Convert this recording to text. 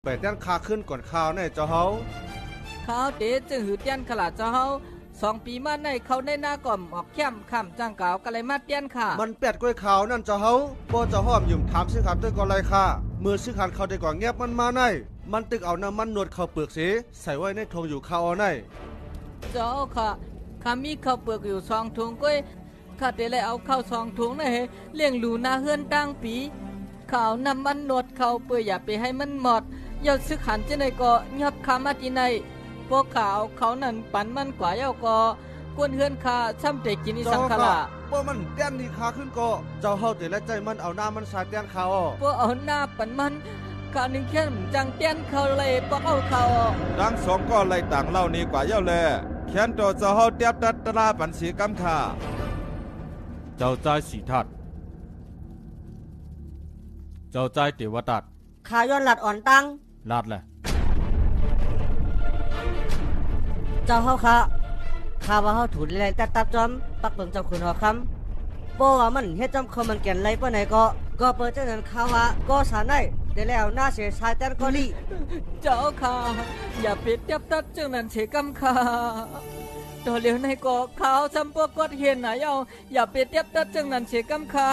ไปแต้นคาขึ้นก่อนข่าวในเจ้าเฮาข้าวเตจึงหือเตียนขลาดเจ้าเฮา2 ปีมาในเขาได้หน้าก่อมออกเข้มค่ำจ้างกาวก็เลยมาเตียนค่ะมันแปดก้อยข่าวนั่นเจ้าเฮาบ่เจ้าห้อมยุ่มถามซื้อขันด้วยก่อนไรค่ะมือซื้อขันเขาได้ก่อนเงียบมันมาในมันตึกเอาน้ำมันนวดเข้าเปลือกสิใส่ไว้ในทงอยู่ข้าวเอาในเจ้าค่ะข้ามีข้าวเปลือกอยู่2 ถุงก้อยข้าได้เลยเอาข้าว2 ถุงนะเฮเลี้ยงหลูนาเฮือนตั้งปีข้าวน้ำมันนวดเข้าเปื่ออย่าไปให้มันหมดอย่าซื้อขันจะไหนก็ยับขามาที่ไหนพวกเขานั่นปั่นมันกว่าเย้าก็กวนเฮือนข้าช่ำแต่กินอีสังขละบ่มันแต้นนี่คาขึ้นก็เจ้าเฮาแต่ละใจมันเอาหน้ามันสาดแต้นข่าวพวกเอาหน้าปั่นมันข้านึงแค่จังเตียนเขาเลยพวกเอาเขาดัง2ก็ไล่ต่างเล่านี้กว่าเย้าแลแค้นตัวเจ้าเฮาเตียบตัดตราปันสีกำค่าเจ้าใจสีทัดเจ้าใจเทวตัดขาย้อนหลัดอ่อนตั้งลาดแหละเจ้าเฮาค่ะข้าว่าเฮาถูกไล่ตัดจอมปักเบิ่งเจ้าคุณหอคำบ่ว่ามันเฮ็ดจอมเขามันแก่นไรปานไหนก็เปิดจังนั้นข่าวว่าก็สาได้ได้แล้วหน้าเสียชายแต่ก็ลีเจ้าค่ะอย่าไปเตียบตัดจังนั้นเฉกำค่ะตัวเหลียวในก็ขาวซ้ำพวกกดเห็นน่ะอย่าไปเตียบตัดจังนั้นเฉกำค่ะ